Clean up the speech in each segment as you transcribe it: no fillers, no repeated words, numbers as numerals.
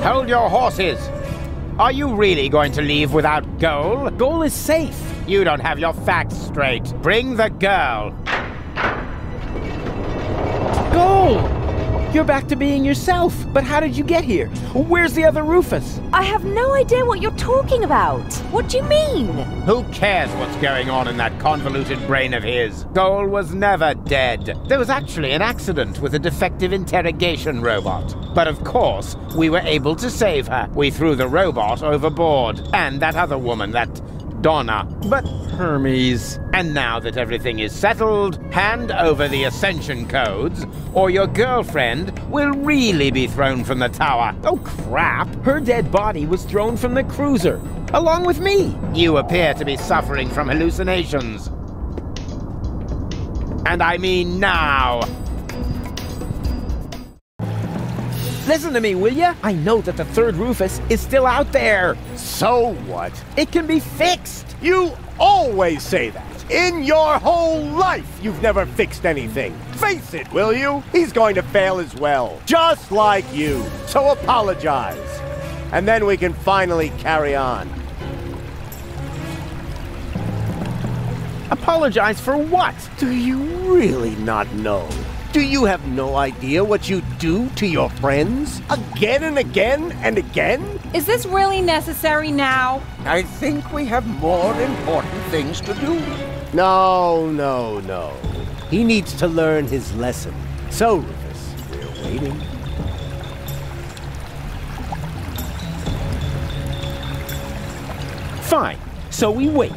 Hold your horses! Are you really going to leave without Goal? Goal is safe. You don't have your facts straight. Bring the girl. Goal! You're back to being yourself. But how did you get here? Where's the other Rufus? I have no idea what you're talking about. What do you mean? Who cares what's going on in that convoluted brain of his? Goal was never dead. There was actually an accident with a defective interrogation robot. But of course, we were able to save her. We threw the robot overboard. And that other woman, that Donna. But Hermes. And now that everything is settled, hand over the ascension codes, or your girlfriend will really be thrown from the tower. Oh, crap! Her dead body was thrown from the cruiser, along with me. You appear to be suffering from hallucinations. And I mean now. Listen to me, will ya? I know that the third Rufus is still out there. So what? It can be fixed. You always say that. In your whole life, you've never fixed anything. Face it, will you? He's going to fail as well, just like you. So apologize. And then we can finally carry on. Apologize for what? Do you really not know? Do you have no idea what you do to your friends? Again and again and again? Is this really necessary now? I think we have more important things to do. No. He needs to learn his lesson. So, Rufus, we're waiting. Fine. So we wait.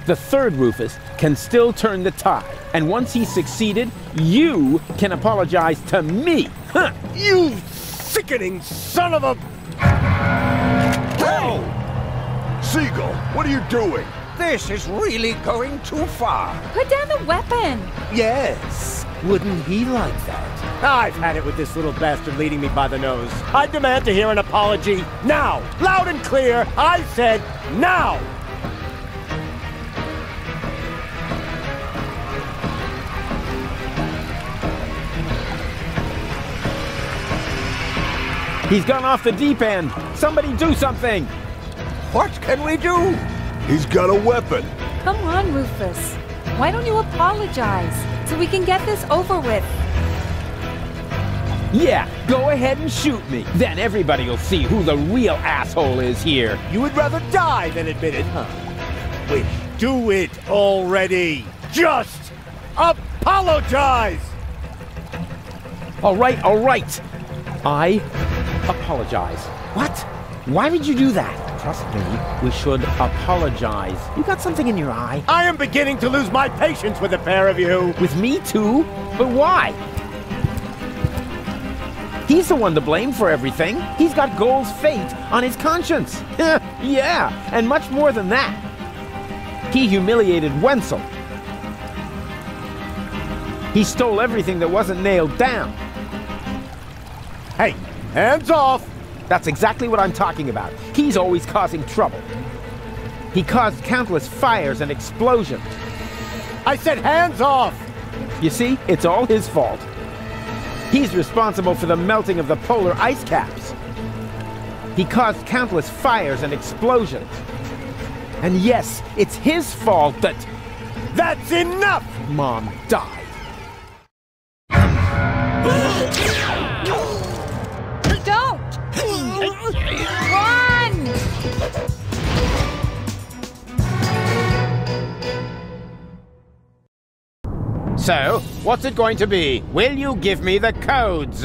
The third Rufus can still turn the tide. And once he's succeeded, you can apologize to me. Huh. You sickening son of a... Whoa! Seagull, what are you doing? This is really going too far. Put down the weapon. Yes. Wouldn't he like that? I've had it with this little bastard leading me by the nose. I demand to hear an apology now. Loud and clear. I said now. He's gone off the deep end. Somebody do something. What can we do? He's got a weapon. Come on, Rufus. Why don't you apologize so we can get this over with? Yeah, go ahead and shoot me. Then everybody will see who the real asshole is here. You would rather die than admit it, huh? Wait, do it already. Just apologize. All right. I apologize. What? Why did you do that? Trust me, we should apologize. You got something in your eye? I am beginning to lose my patience with the pair of you. With me too? But why? He's the one to blame for everything. He's got Goal's fate on his conscience. Yeah, and much more than that. He humiliated Wenzel. He stole everything that wasn't nailed down. Hey, hands off! That's exactly what I'm talking about. He's always causing trouble. He caused countless fires and explosions. I said hands off! You see, it's all his fault. He's responsible for the melting of the polar ice caps. He caused countless fires and explosions. And yes, it's his fault that... That's enough! Mom died. Don't! Run! So, what's it going to be? Will you give me the codes?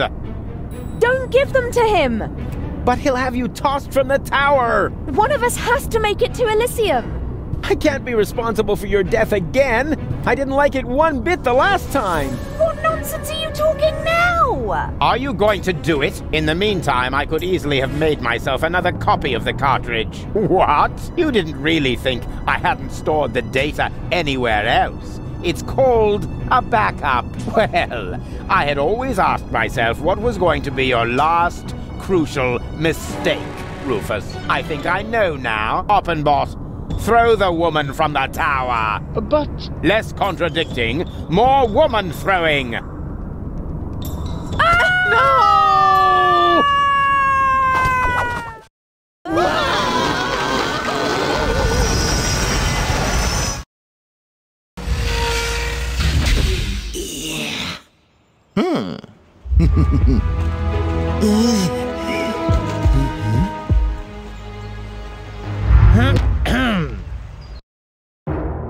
Don't give them to him! But he'll have you tossed from the tower! One of us has to make it to Elysium! I can't be responsible for your death again! I didn't like it one bit the last time! What nonsense are you talking now? Are you going to do it? In the meantime, I could easily have made myself another copy of the cartridge. What? You didn't really think I hadn't stored the data anywhere else? It's called a backup. Well, I had always asked myself what was going to be your last crucial mistake, Rufus. I think I know now. Oppenbot, throw the woman from the tower. But... Less contradicting, more woman throwing. No!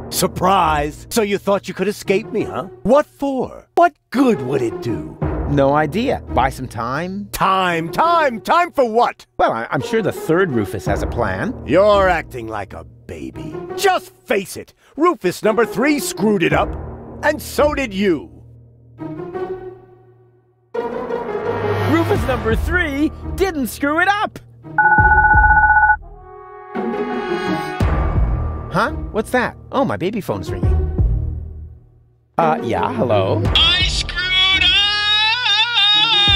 Surprise! So you thought you could escape me, huh? What for? What good would it do? No idea. Buy some time? Time for what? Well, I'm sure the third Rufus has a plan. You're acting like a baby. Just face it, Rufus number 3 screwed it up, and so did you. Rufus number 3 didn't screw it up! Huh? What's that? Oh, my baby phone's ringing. Yeah, hello? I screwed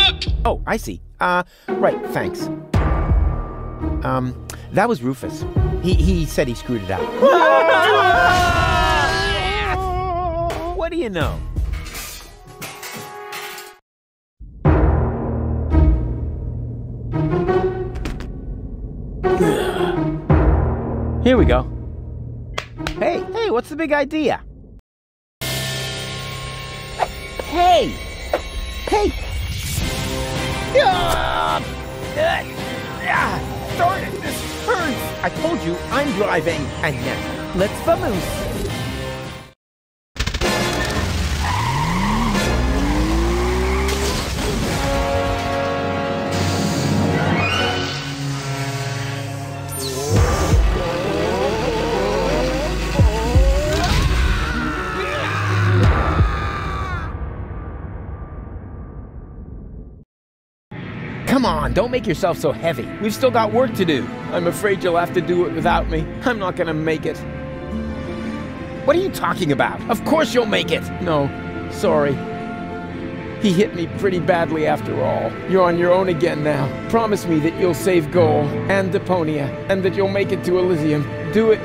up! Oh, I see. Right, thanks. That was Rufus. He said he screwed it up. What do you know? Here we go. Hey, what's the big idea? Hey! Darn it, this hurts! I told you, I'm driving. And now, let's vamoose. Come on, don't make yourself so heavy. We've still got work to do. I'm afraid you'll have to do it without me. I'm not gonna make it. What are you talking about? Of course you'll make it. No, sorry. He hit me pretty badly after all. You're on your own again now. Promise me that you'll save Goal and Deponia, and that you'll make it to Elysium. Do it.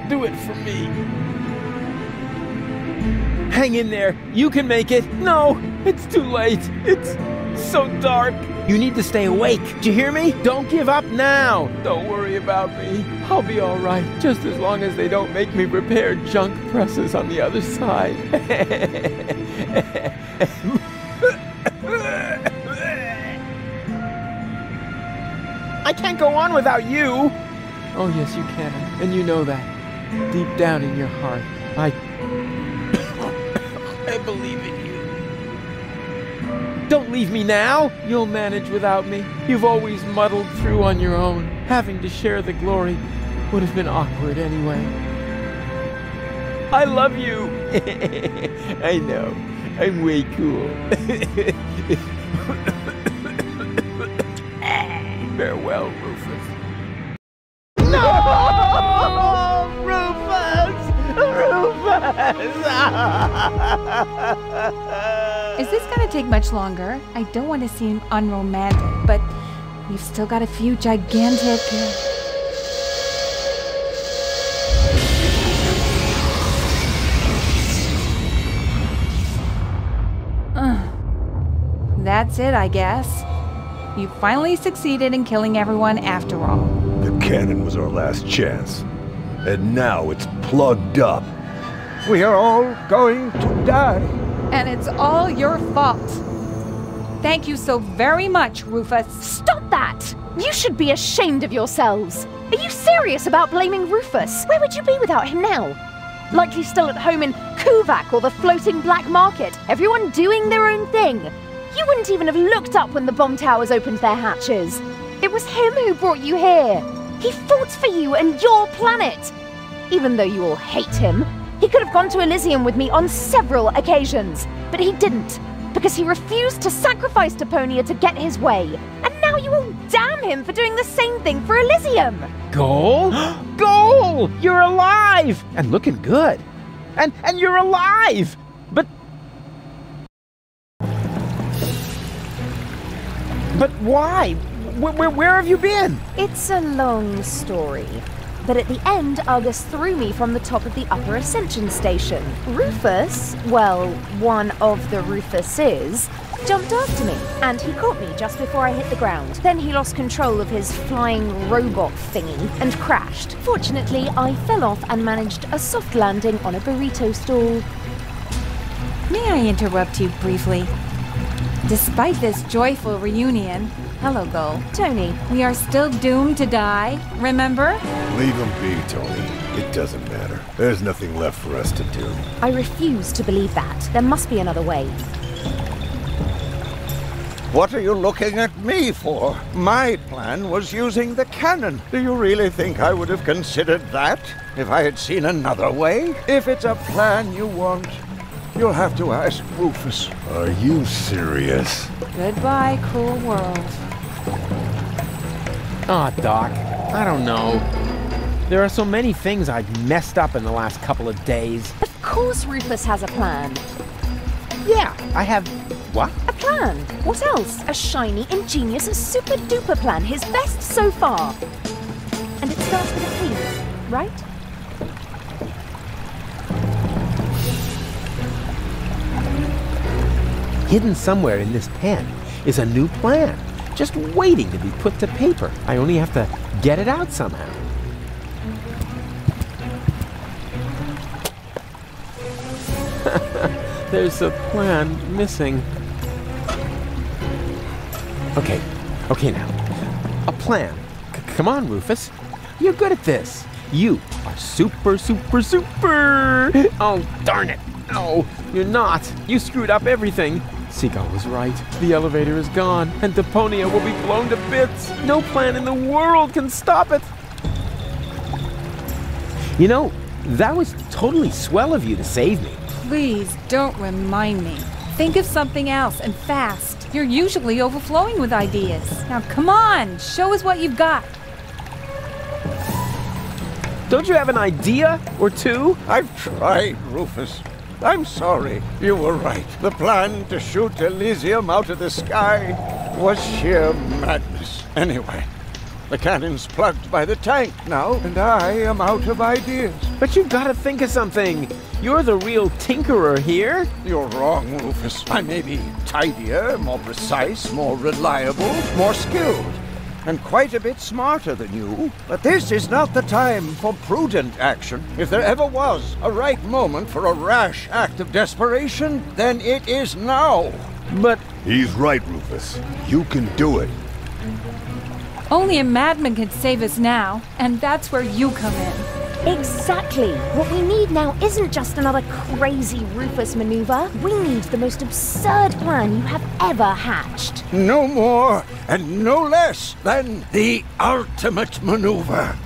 Do it for me. Hang in there. You can make it. No, it's too late. It's so dark. You need to stay awake. Do you hear me? Don't give up now. Don't worry about me. I'll be all right, just as long as they don't make me repair junk presses on the other side. I can't go on without you. Oh, yes, you can. And you know that. Deep down in your heart. I believe in you. Don't leave me now. You'll manage without me. You've always muddled through on your own. Having to share the glory would have been awkward anyway. I love you. I know. I'm way cool. Farewell, Rufus. No! Rufus! Is this gonna take much longer? I don't want to seem unromantic, but we've still got a few gigantic... That's it, I guess. You finally succeeded in killing everyone after all. The cannon was our last chance. And now it's plugged up. We are all going to die. And it's all your fault. Thank you so very much, Rufus. Stop that! You should be ashamed of yourselves. Are you serious about blaming Rufus? Where would you be without him now? Likely still at home in Kuvak or the floating black market, everyone doing their own thing. You wouldn't even have looked up when the bomb towers opened their hatches. It was him who brought you here. He fought for you and your planet. Even though you all hate him, he could have gone to Elysium with me on several occasions, but he didn't, because he refused to sacrifice Deponia to get his way. And now you all damn him for doing the same thing for Elysium. Goal? Goal! You're alive! And looking good. And you're alive! But why? Where have you been? It's a long story. But at the end, Argus threw me from the top of the upper ascension station. Rufus, well, one of the Rufuses, jumped after me, and he caught me just before I hit the ground. Then he lost control of his flying robot thingy and crashed. Fortunately, I fell off and managed a soft landing on a burrito stall. May I interrupt you briefly? Despite this joyful reunion, hello, Gull. Tony. We are still doomed to die, remember? Leave him be, Tony. It doesn't matter. There's nothing left for us to do. I refuse to believe that. There must be another way. What are you looking at me for? My plan was using the cannon. Do you really think I would have considered that if I had seen another way? If it's a plan you want, you'll have to ask Rufus. Are you serious? Goodbye, cruel world. Aw, Doc, I don't know. There are so many things I've messed up in the last couple of days. Of course Rufus has a plan. Yeah, I have... What? A plan. What else? A shiny, ingenious, super duper plan. His best so far. And it starts with a P, right? Hidden somewhere in this pen is a new plan, just waiting to be put to paper. I only have to get it out somehow. There's a plan missing. Okay now. A plan. Come on, Rufus. You're good at this. You are super. Oh, darn it. No, you're not. You screwed up everything. Seagull was right. The elevator is gone, and Deponia will be blown to bits. No plan in the world can stop it. You know, that was totally swell of you to save me. Please don't remind me. Think of something else, and fast. You're usually overflowing with ideas. Now come on, show us what you've got. Don't you have an idea or two? I've tried, Rufus. I'm sorry. You were right. The plan to shoot Elysium out of the sky was sheer madness. Anyway, the cannon's plugged by the tank now, and I am out of ideas. But you've got to think of something. You're the real tinkerer here. You're wrong, Rufus. I may be tidier, more precise, more reliable, more skilled, and quite a bit smarter than you. But this is not the time for prudent action. If there ever was a right moment for a rash act of desperation, then it is now. But He's right, Rufus. You can do it. Only a madman can save us now, and that's where you come in. Exactly. What we need now isn't just another crazy Rufus maneuver. We need the most absurd plan you have ever hatched. No more and no less than the ultimate maneuver.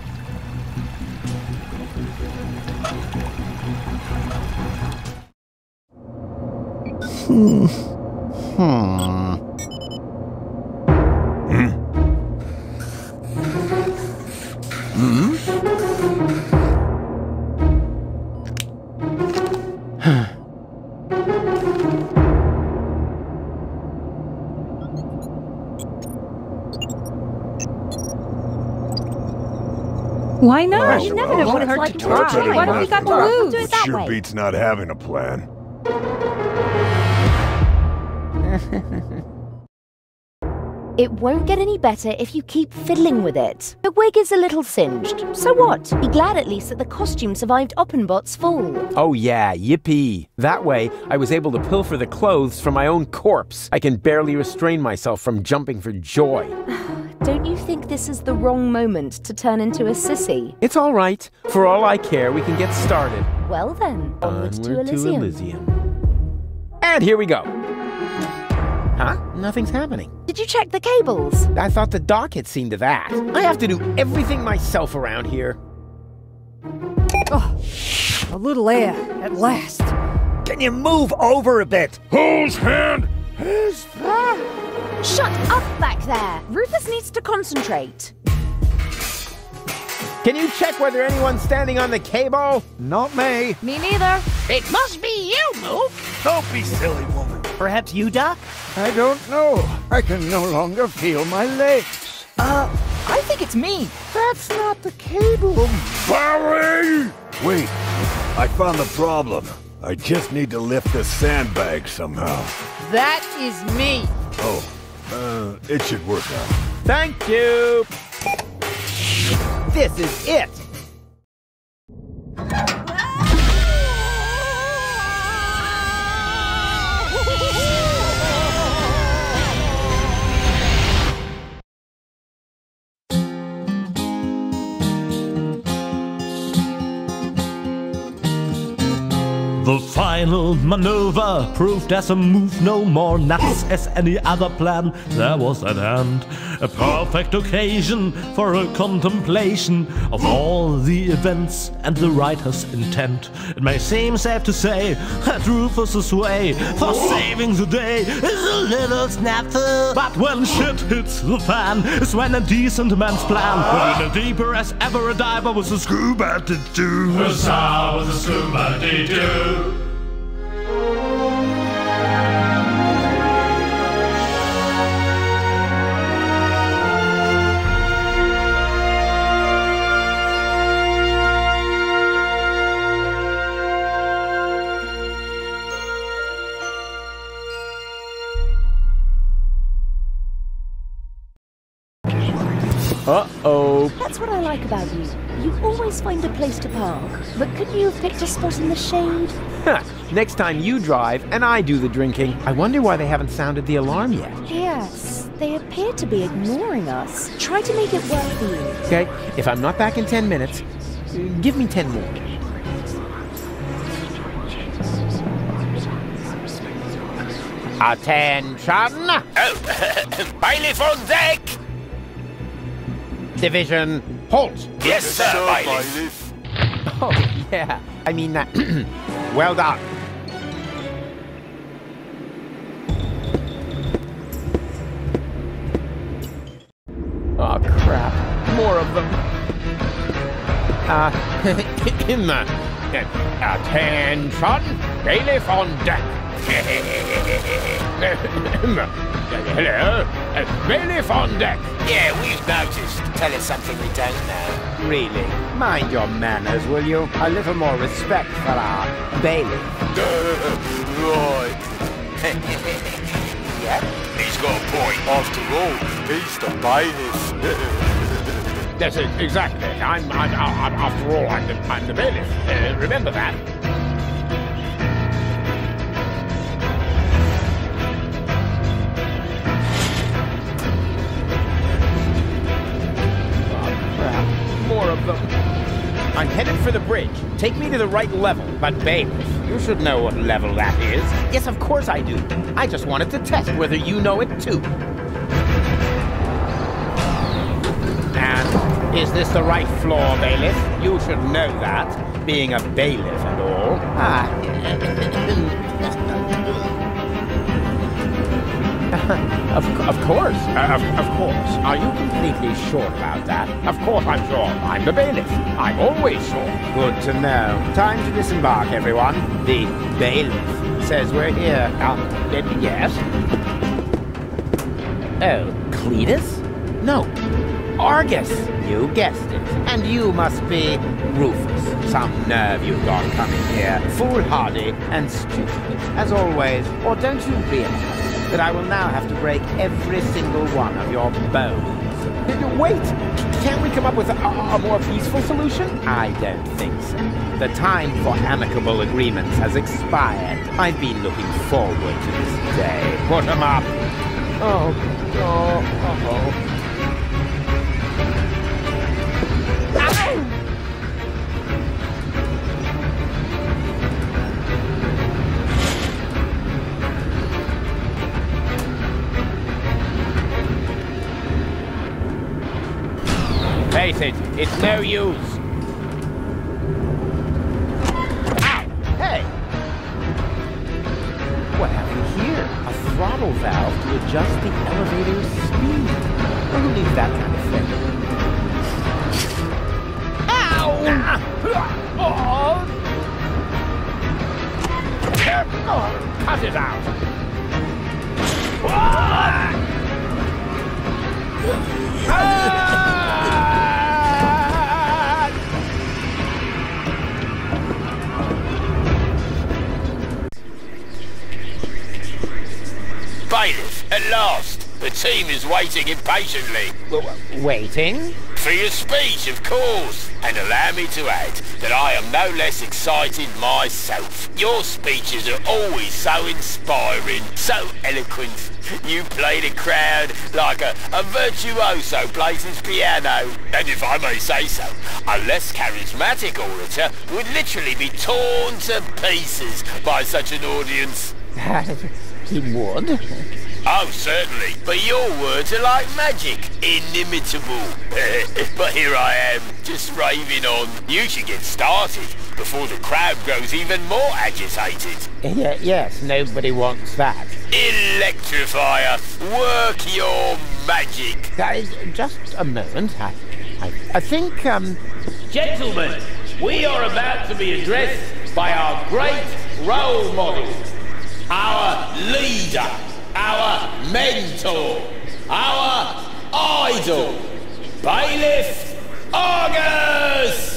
Why not? You never know what it's like to try. What have we got to We'll lose? do it that Sure way. beats not having a plan. It won't get any better if you keep fiddling with it. The wig is a little singed. So what? Be glad at least that the costume survived Oppenbot's fall. oh yeah, yippee. That way, I was able to pilfer the clothes from my own corpse. I can barely restrain myself from jumping for joy. Don't you think this is the wrong moment to turn into a sissy? It's all right. For all I care, we can get started. Well then, onward to Elysium. And here we go. Huh? Nothing's happening. Did you check the cables? I thought the doc had seen to that. I have to do everything myself around here. Oh, a little air, at last. Can you move over a bit? Whose hand? Who's that? Shut up back there! Rufus needs to concentrate. Can you check whether anyone's standing on the cable? Not me. Me neither. It must be you, Moof. Don't be silly, woman. Perhaps you, Doc? I don't know. I can no longer feel my legs. I think it's me. That's not the cable. Barry! Wait, I found the problem. I just need to lift the sandbag somehow. That is me. Oh, it should work out. Thank you. This is it. The final maneuver proved as a move no more nuts as any other plan there was at hand. A perfect occasion for a contemplation of all the events and the writer's intent. It may seem safe to say that Rufus's way for saving the day is a little snafu. But when shit hits the fan is when a decent man's plan put in a deeper as ever a diver was a scuba to do. Was a scuba to do. Uh-oh. That's what I like about you. You always find a place to park. But couldn't you have picked a spot in the shade? Next time you drive and I do the drinking. I wonder why they haven't sounded the alarm yet. Yes, they appear to be ignoring us. Try to make it work for you. Okay, if I'm not back in 10 minutes, give me 10 more. Attention! Oh, bailiff on deck! Division, halt! Yes, sir, bailiff. Oh, yeah. I mean that. Well done. Oh, crap. More of them. Attention! Bailiff on deck! Hello? Bailiff on deck! Yeah, we've noticed. Tell us something we don't know. Really? Mind your manners, will you? A little more respect for our bailiff. Right. Yep. He's got a point. After all, he's the bailiff. That's it, exactly. After all, I'm the bailiff. Remember that. More of them. I'm headed for the bridge. Take me to the right level. But bailiff, you should know what level that is. Yes, of course I do. I just wanted to test whether you know it too. And is this the right floor, bailiff? You should know that, being a bailiff and all. Of course. Of course. Are you completely sure about that? Of course I'm sure. I'm the bailiff. I'm always sure. Good to know. Time to disembark, everyone. The bailiff says we're here. Yes? Oh, Cletus? No, Argus. You guessed it. And you must be Rufus. Some nerve you've got coming here. Foolhardy and stupid, as always. Or don't you realize that I will now have to break every single one of your bones? Wait! Can't we come up with a more peaceful solution? I don't think so. The time for amicable agreements has expired. I've been looking forward to this day. Put 'em up! Oh. Face it, it's no use. Ow! Hey! What have we here? A throttle valve to adjust the elevator's speed. Who needs that kind of thing? Ow! Cut it out! Bailiff, at last! The team is waiting impatiently. Waiting? For your speech, of course. And allow me to add that I am no less excited myself. Your speeches are always so inspiring, so eloquent. You play the crowd like a virtuoso plays his piano. And if I may say so, a less charismatic orator would literally be torn to pieces by such an audience. He would? Oh, certainly. But your words are like magic. Inimitable. But here I am, just raving on. You should get started before the crowd grows even more agitated. Yes, nobody wants that. Electrify us. Work your magic. Just a moment. I think, Gentlemen, we are about to be addressed by our great role model, our leader, our mentor, our idol, Bailiff Argus,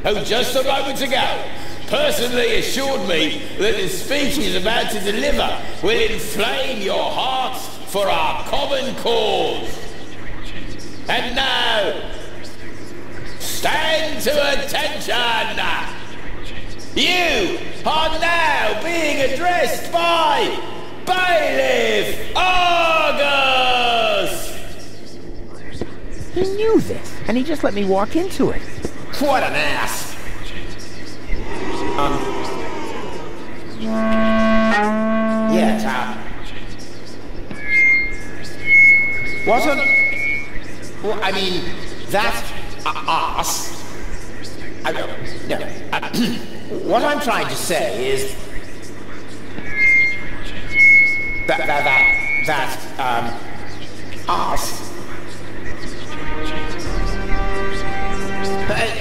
who just a moment ago personally assured me that the speech he's about to deliver will inflame your hearts for our common cause. And now, stand to attention! You are now being addressed by Bailiff Argus! he knew this, and he just let me walk into it. What an ass! Yes, what an... Well, I mean, that ass... what I'm trying to say is... That ass...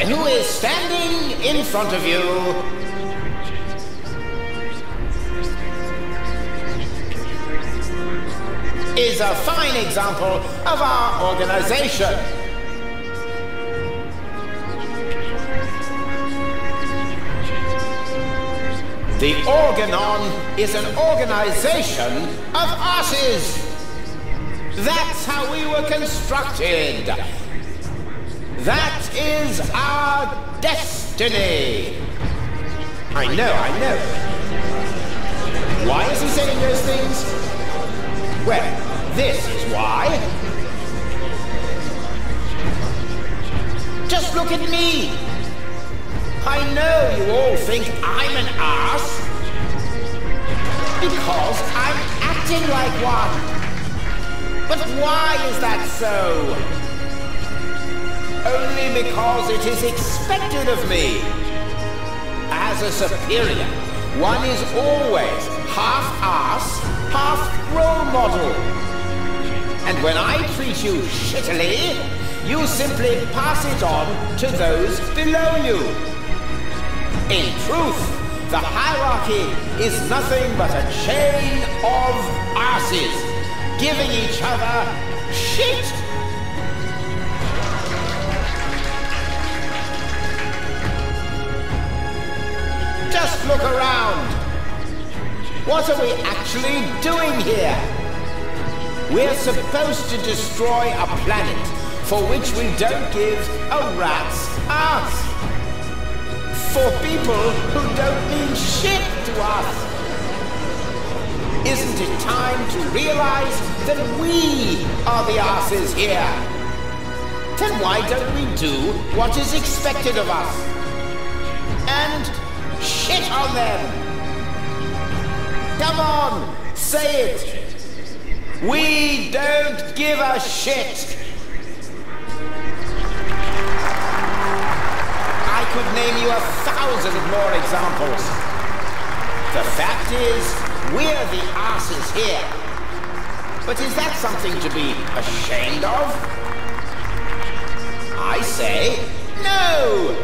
who is standing in front of you... is a fine example of our organization. The Organon is an organization of asses. That's how we were constructed. That is our destiny. I know. Why is he saying those things? Well, this is why. Just look at me. I know you all think I'm an ass because I'm acting like one. But why is that so? Only because it is expected of me. As a superior, one is always half ass, half role model. And when I treat you shittily, you simply pass it on to those below you. In truth, the hierarchy is nothing but a chain of asses, giving each other shit. Just look around. What are we actually doing here? We're supposed to destroy a planet for which we don't give a rat's ass. For people who don't mean shit to us. Isn't it time to realize that we are the asses here? Then why don't we do what is expected of us? And shit on them! Come on, say it! We don't give a shit! I could name you 1,000 more examples. The fact is, we're the asses here. But is that something to be ashamed of? I say, no!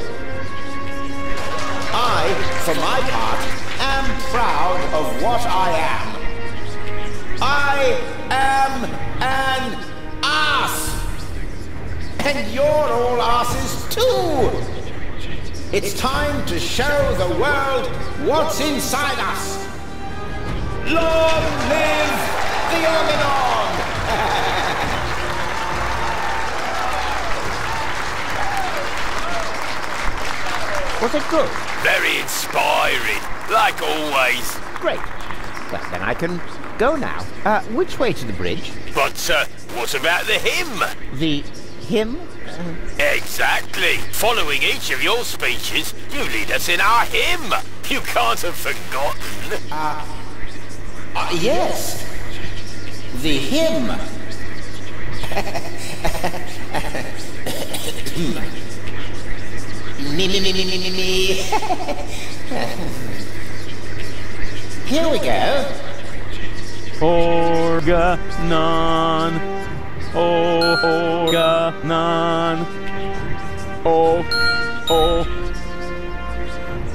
I, for my part, am proud of what I am. I am an ass! And you're all asses too! It's time to show the world what's inside us! Long live the Organon! Was it good? Very inspiring, like always. Great. Well, then I can go now. Which way to the bridge? But, what about the hymn? The hymn? Exactly. Following each of your speeches, you lead us in our hymn. You can't have forgotten. Yes. The hymn. Me. Here we go. Organon. Organon. Organon.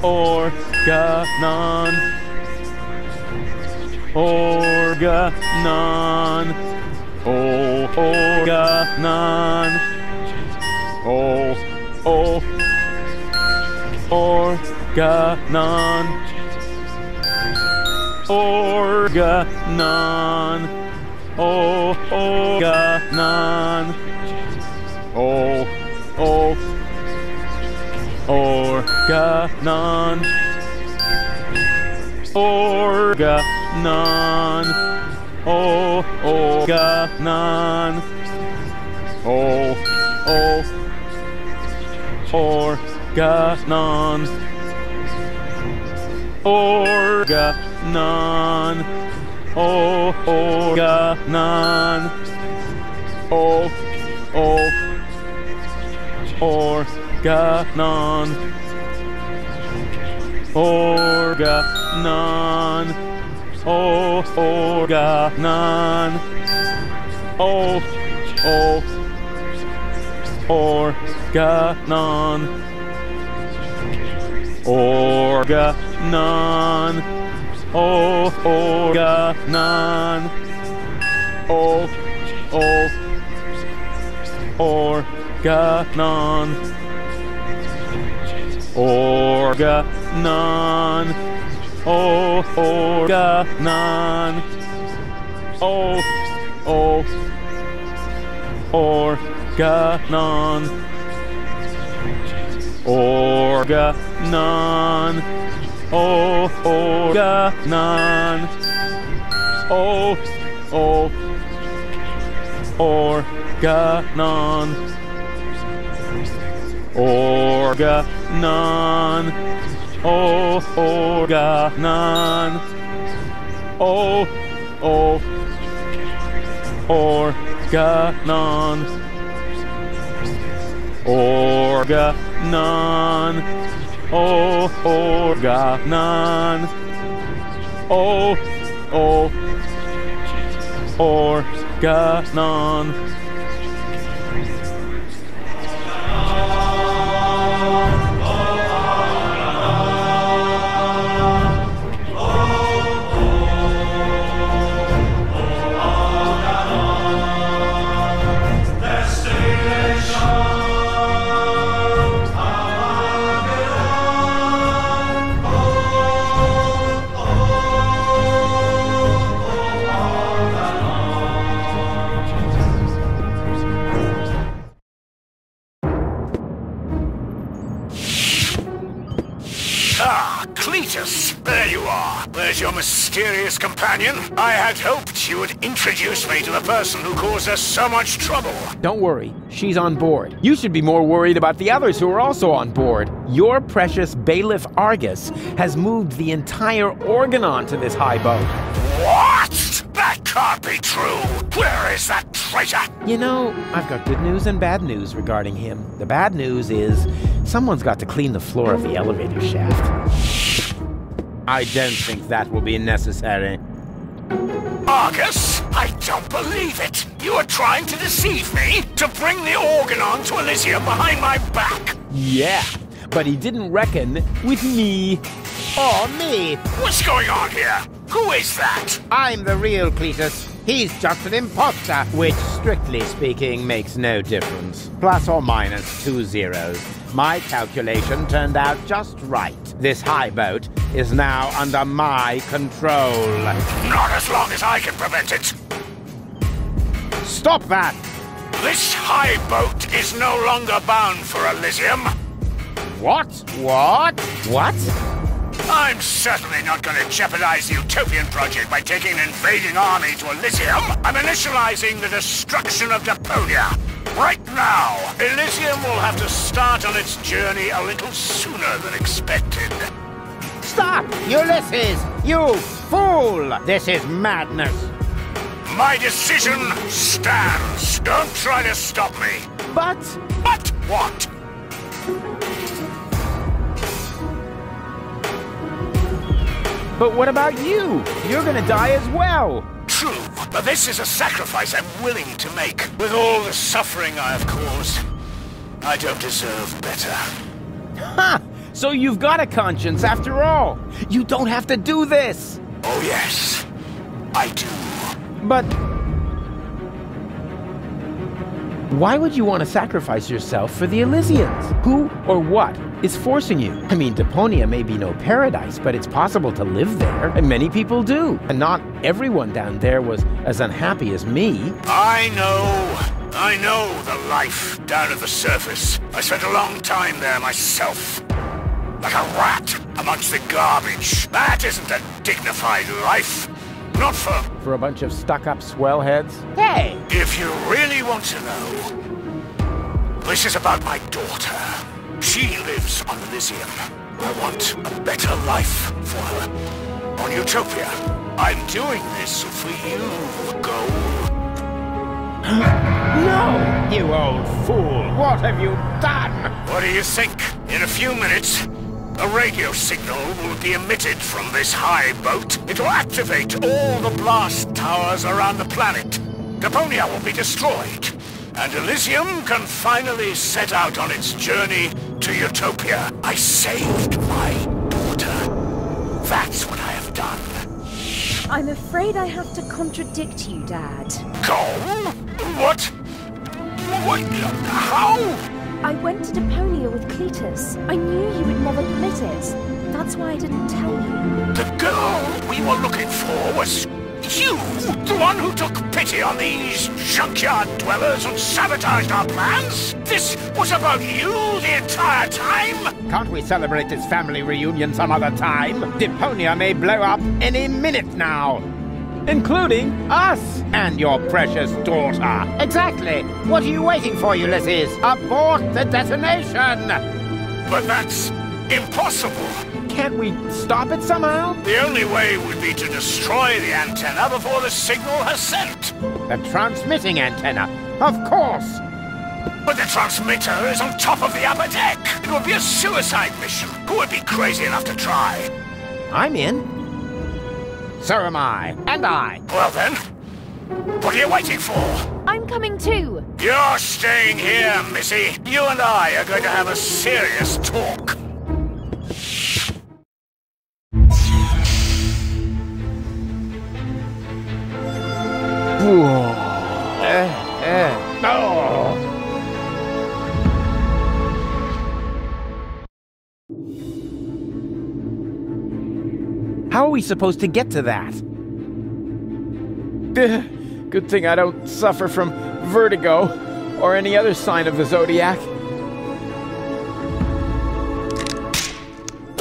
Organon. Organon. Organon. Organon. There you are. There's your mysterious companion. I had hoped you would introduce me to the person who caused us so much trouble. Don't worry, she's on board. You should be more worried about the others who are also on board. Your precious bailiff Argus has moved the entire Organon to this high boat. What? That can't be true. Where is that traitor? You know, I've got good news and bad news regarding him. The bad news is someone's got to clean the floor of the elevator shaft. I don't think that will be necessary. Argus, I don't believe it. You are trying to deceive me to bring the Organon to Elysium behind my back. Yeah, but he didn't reckon with me. Oh, me? What's going on here? Who is that? I'm the real Cletus. He's just an imposter, which, strictly speaking, makes no difference. Plus or minus 2 zeros. My calculation turned out just right. This high boat is now under my control. Not as long as I can prevent it. Stop that! This high boat is no longer bound for Elysium. What? What? What? I'm certainly not going to jeopardize the Utopian project by taking an invading army to Elysium. I'm initializing the destruction of Deponia. Right now, Elysium will have to start on its journey a little sooner than expected. Stop! Ulysses! You fool! This is madness! My decision stands. Don't try to stop me. But What? But what about you? You're gonna die as well. True, but this is a sacrifice I'm willing to make. With all the suffering I have caused, I don't deserve better. Ha! So you've got a conscience after all. You don't have to do this. Oh yes, I do. But why would you want to sacrifice yourself for the Elysians? Who or what is forcing you? I mean, Deponia may be no paradise, but it's possible to live there, and many people do. And not everyone down there was as unhappy as me. I know the life down at the surface. I spent a long time there myself. Like a rat amongst the garbage. That isn't a dignified life. Not for a bunch of stuck-up swellheads? Hey! If you really want to know, this is about my daughter. She lives on Elysium. I want a better life for her. On Utopia. I'm doing this for you, Goal. No! You old fool! What have you done? What do you think? In a few minutes, a radio signal will be emitted from this high boat. It will activate all the blast towers around the planet. Deponia will be destroyed, and Elysium can finally set out on its journey to Utopia. I saved my daughter. That's what I have done. I'm afraid I have to contradict you, Dad. Go? What? What? How? I went to Deponia with Cletus. I knew you would never permit it. That's why I didn't tell you. The girl we were looking for was you, the one who took pity on these junkyard dwellers and sabotaged our plans? This was about you the entire time? Can't we celebrate this family reunion some other time? Deponia may blow up any minute now. Including us and your precious daughter. Exactly. What are you waiting for, Ulysses? Abort the detonation! But that's impossible. Can't we stop it somehow? The only way would be to destroy the antenna before the signal has sent. The transmitting antenna, of course. But the transmitter is on top of the upper deck. It would be a suicide mission. Who would be crazy enough to try? I'm in. So am I. And I. Well then, what are you waiting for? I'm coming too. You're staying here, Missy. You and I are going to have a serious talk. How are we supposed to get to that? Good thing I don't suffer from vertigo or any other sign of the zodiac.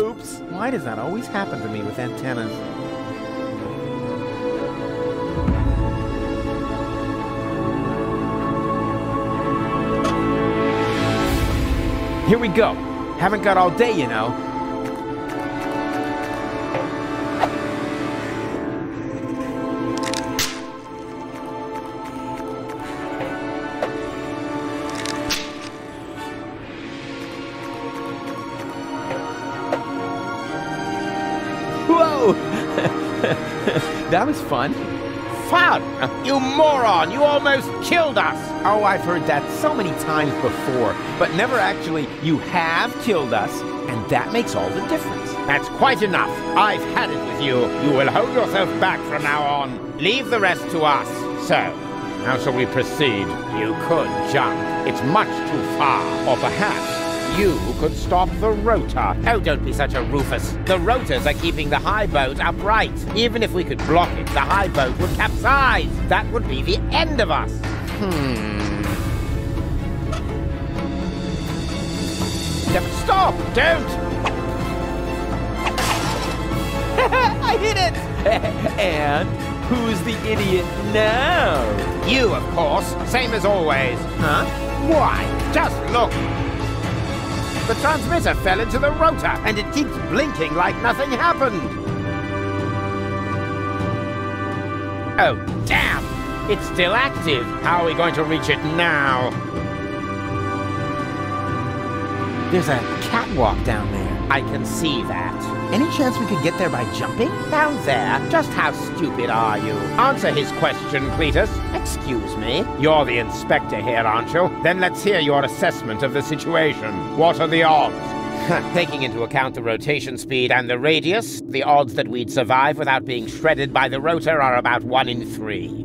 Oops. Why does that always happen to me with antennas? Here we go. Haven't got all day, you know. Whoa! That was fun. Fun! You moron! You almost killed us! Oh, I've heard that so many times before, but never actually, you have killed us, and that makes all the difference. That's quite enough. I've had it with you. You will hold yourself back from now on. Leave the rest to us. So, how shall we proceed? You could jump. It's much too far. Or perhaps you could stop the rotor. Oh, don't be such a Rufus. The rotors are keeping the high boat upright. Even if we could block it, the high boat would capsize. That would be the end of us. Stop! Don't! I hit it! And who's the idiot now? You, of course. Same as always. Huh? Why? Just look! The transmitter fell into the rotor, and it keeps blinking like nothing happened. Oh, damn! It's still active. How are we going to reach it now? There's a catwalk down there. I can see that. Any chance we could get there by jumping? Down there? Just how stupid are you? Answer his question, Cletus. Excuse me? You're the inspector here, aren't you? Then let's hear your assessment of the situation. What are the odds? Taking into account the rotation speed and the radius, the odds that we'd survive without being shredded by the rotor are about 1 in 3.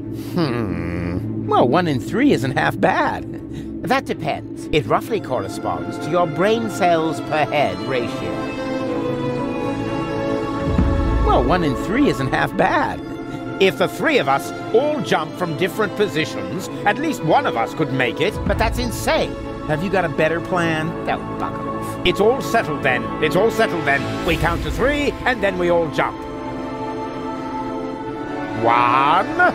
Well, 1 in 3 isn't half bad. That depends. It roughly corresponds to your brain cells per head ratio. Well, 1 in 3 isn't half bad. If the 3 of us all jump from different positions, at least one of us could make it, but that's insane. Have you got a better plan? Don't buckle off. It's all settled then. It's all settled then. We count to 3, and then we all jump. 1,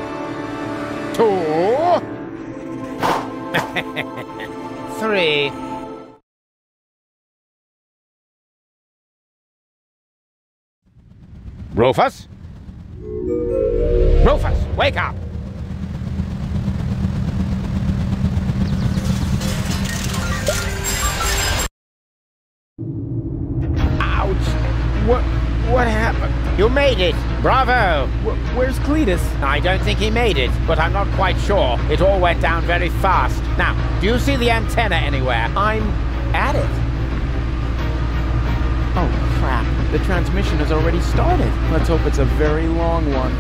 2, 3. Rufus? Rufus, wake up! Ouch! What happened? You made it! Bravo! Where's Cletus? I don't think he made it, but I'm not quite sure. It all went down very fast. Now, do you see the antenna anywhere? I'm at it. Oh, crap. The transmission has already started. Let's hope it's a very long one.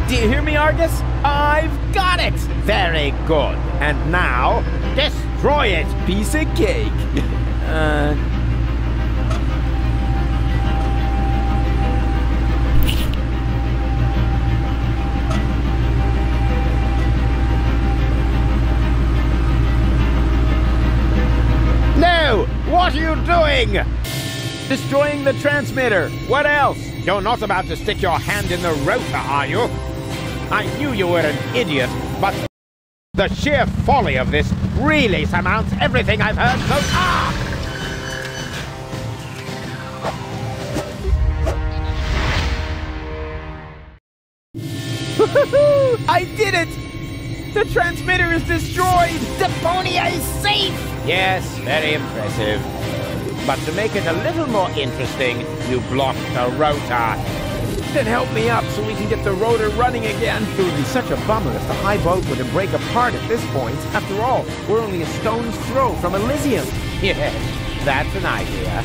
Do you hear me, Argus? I've got it! Very good. And now, destroy it! Piece of cake. No! What are you doing? Destroying the transmitter. What else? You're not about to stick your hand in the rotor, are you? I knew you were an idiot, but the sheer folly of this really surmounts everything I've heard so far! I did it! The transmitter is destroyed! Deponia is safe! Yes, very impressive. But to make it a little more interesting, you blocked the rotor. Then help me up so we can get the rotor running again. It would be such a bummer if the high boat were to break apart at this point. After all, we're only a stone's throw from Elysium. Yes, that's an idea.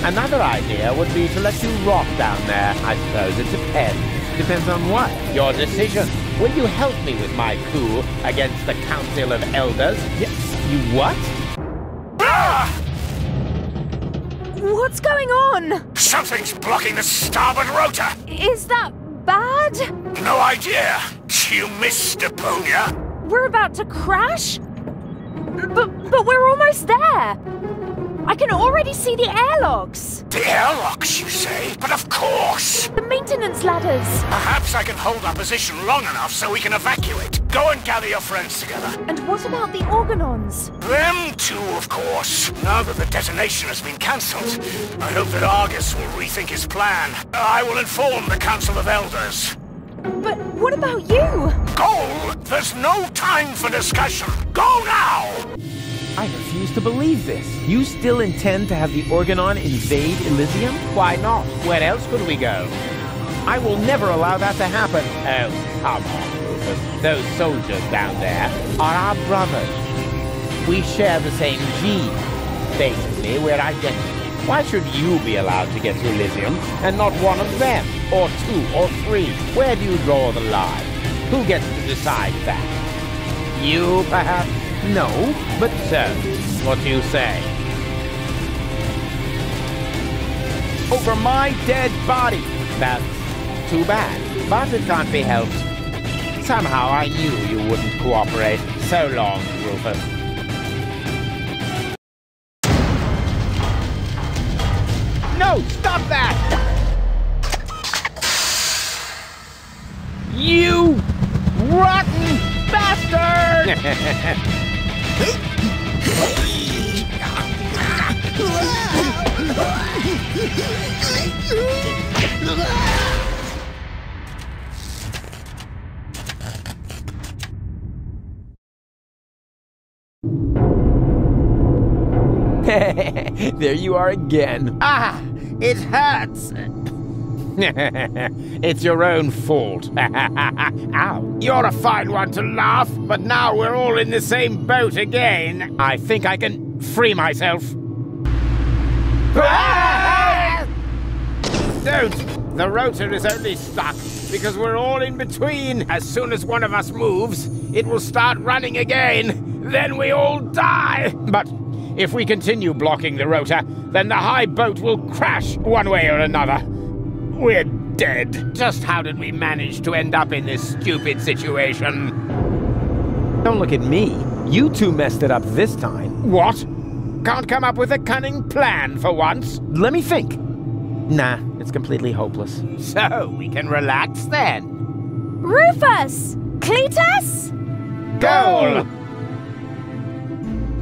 Another idea would be to let you rot down there. I suppose it depends. Depends on what? Your decision. Will you help me with my coup against the Council of Elders? Yes. You what? Ah! What's going on? Something's blocking the starboard rotor! Is that bad? No idea! You missed Deponia! We're about to crash? But we're almost there! I can already see the airlocks! The airlocks, you say? But of course! The maintenance ladders! Perhaps I can hold our position long enough so we can evacuate. Go and gather your friends together. And what about the organons? Them too, of course. Now that the detonation has been cancelled, I hope that Argus will rethink his plan. I will inform the Council of Elders. But what about you? Go! There's no time for discussion! Go now! I refuse to believe this. You still intend to have the Organon invade Elysium? Why not? Where else could we go? I will never allow that to happen. Oh, come on, Rufus. Those soldiers down there are our brothers. We share the same gene. Basically, we're identical. Why should you be allowed to get to Elysium and not one of them? Or two, or three? Where do you draw the line? Who gets to decide that? You, perhaps? No, but So, what do you say? over my dead body. That's too bad, but it can't be helped. Somehow I knew you wouldn't cooperate. So long, Rufus. No, stop that! You rotten bastard! There you are again. Ah, it hurts. It's your own fault. Ow. You're a fine one to laugh, but now we're all in the same boat again. I think I can free myself. Don't! The rotor is only stuck because we're all in between. As soon as one of us moves, it will start running again. Then we all die. But if we continue blocking the rotor, then the high boat will crash one way or another. We're dead. Just how did we manage to end up in this stupid situation? Don't look at me. You two messed it up this time. What? Can't come up with a cunning plan for once? Let me think. Nah, it's completely hopeless. So we can relax then. Rufus! Cletus? Goal!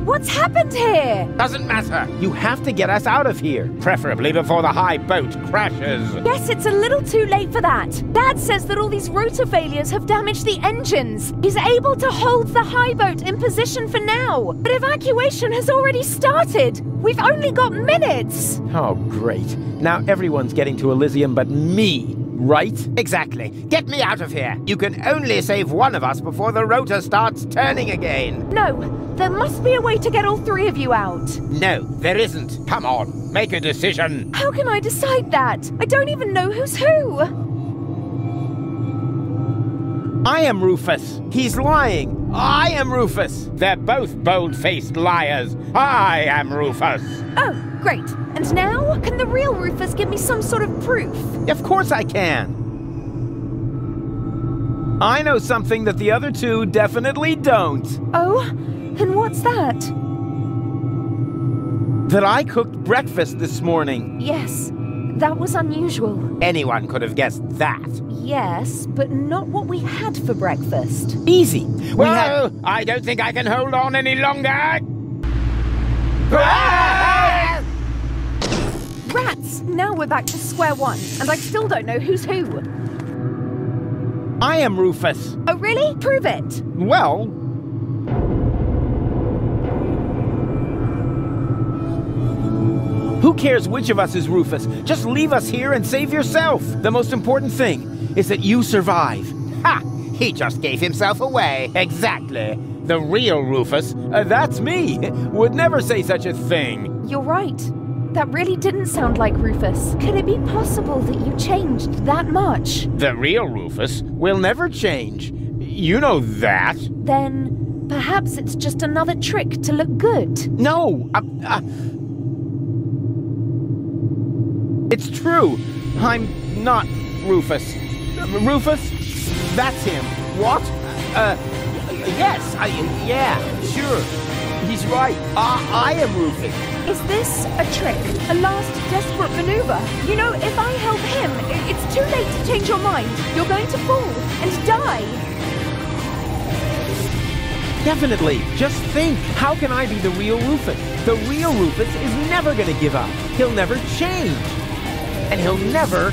What's happened here? Doesn't matter. You have to get us out of here. Preferably before the high boat crashes. Yes, it's a little too late for that. Dad says that all these rotor failures have damaged the engines. He's able to hold the high boat in position for now. But evacuation has already started. We've only got minutes. Oh, great. Now everyone's getting to Elysium but me, right? Exactly. Get me out of here. You can only save one of us before the rotor starts turning again. No, there must be a way to get all three of you out. No, there isn't. Come on, make a decision. How can I decide that? I don't even know who's who. I am Rufus. He's lying. I am Rufus. They're both bold-faced liars. I am Rufus. Oh, great. And now, can the real Rufus give me some sort of proof? Of course I can. I know something that the other two definitely don't. Oh? And what's that? That I cooked breakfast this morning. Yes, that was unusual. Anyone could have guessed that. Yes, but not what we had for breakfast. Easy. Well, I don't think I can hold on any longer. Rats! Now we're back to square one, and I still don't know who's who. I am Rufus. Oh, really? Prove it. Well... Who cares which of us is Rufus? Just leave us here and save yourself. The most important thing is that you survive. Ha! He just gave himself away. Exactly. The real Rufus. That's me. Would never say such a thing. You're right. That really didn't sound like Rufus. Could it be possible that you changed that much? The real Rufus will never change. You know that. Then perhaps it's just another trick to look good. No! It's true. I'm not Rufus. Rufus? That's him. What? Yes. Yeah, sure. He's right. I am Rufus. Is this a trick? A last desperate maneuver? You know, if I help him, it's too late to change your mind. You're going to fall and die. Definitely. Just think, how can I be the real Rufus? The real Rufus is never going to give up. He'll never change. And he'll never...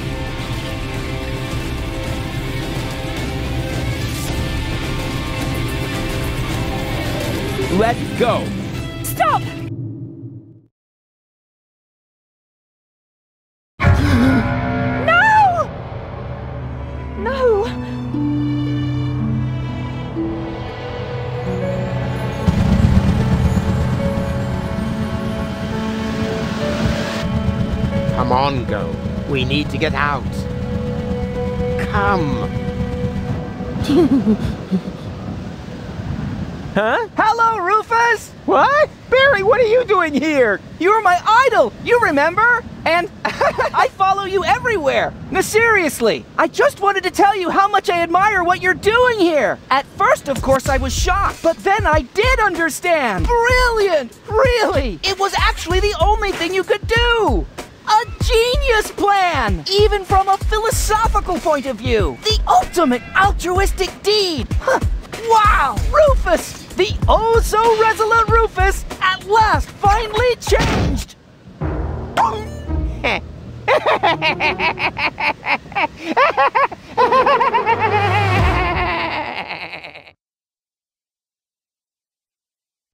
let go. Stop! No! No! Come on, Go. We need to get out. Come. Huh? Hello, Rufus! What? Barry, what are you doing here? You were my idol, you remember? And I follow you everywhere. No, seriously, I just wanted to tell you how much I admire what you're doing here. At first, of course, I was shocked, but then I did understand. Brilliant, really. It was actually the only thing you could do. A genius plan, even from a philosophical point of view. The ultimate altruistic deed. Huh. Wow, Rufus, the oh-so-resolute Rufus, at last finally changed!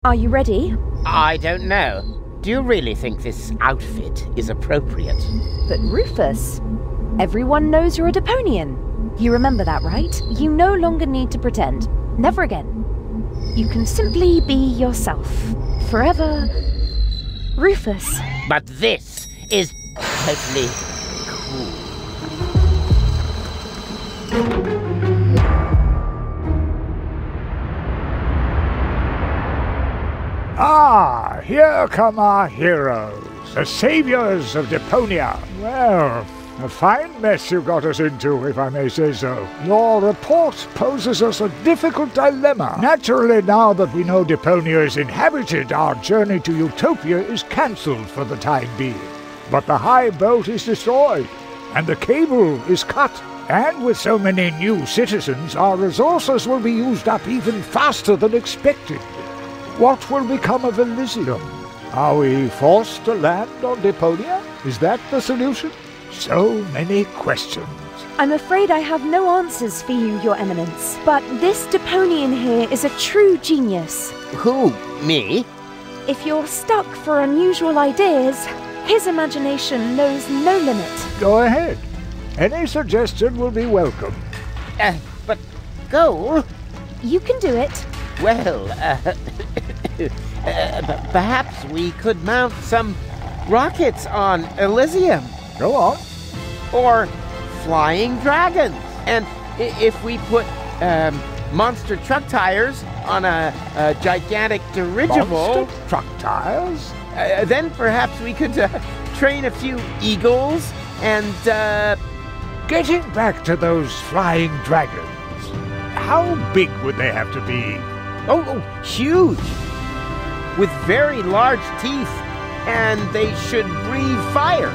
Are you ready? I don't know. Do you really think this outfit is appropriate? But Rufus, everyone knows you're a Deponian. You remember that, right? You no longer need to pretend. Never again. You can simply be yourself. Forever, Rufus. But this is totally cool. Ah, here come our heroes, the saviors of Deponia. Well, a fine mess you got us into, if I may say so. Your report poses us a difficult dilemma. Naturally, now that we know Deponia is inhabited, our journey to Utopia is cancelled for the time being. But the high boat is destroyed, and the cable is cut. And with so many new citizens, our resources will be used up even faster than expected. What will become of Elysium? Are we forced to land on Deponia? Is that the solution? So many questions. I'm afraid I have no answers for you, Your Eminence. But this Deponian here is a true genius. Who? Me? If you're stuck for unusual ideas, his imagination knows no limit. Go ahead. Any suggestion will be welcome. But Goal? You can do it. Well, perhaps we could mount some rockets on Elysium. Go on. Or flying dragons. And if we put monster truck tires on a gigantic dirigible... Monster truck tires? Then perhaps we could train a few eagles and... Getting back to those flying dragons, how big would they have to be? Oh, huge! With very large teeth, and they should breathe fire.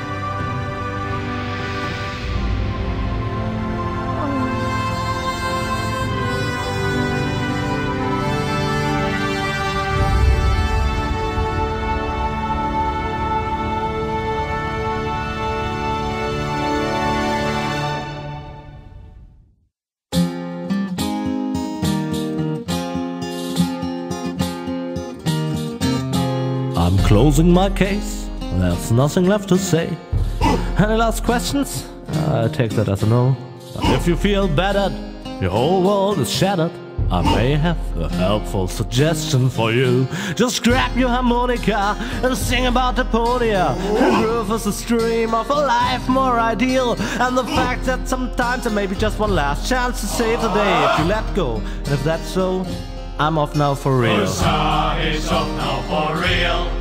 I'm closing my case. There's nothing left to say. Any last questions? I take that as a no. But if you feel battered, your whole world is shattered, I may have a helpful suggestion for you. Just grab your harmonica and sing about Deponia. And Rufus a stream of a life more ideal. And the fact that sometimes there may be just one last chance to save the day if you let go. And if that's so, I'm off now for real. Corsair is off now for real.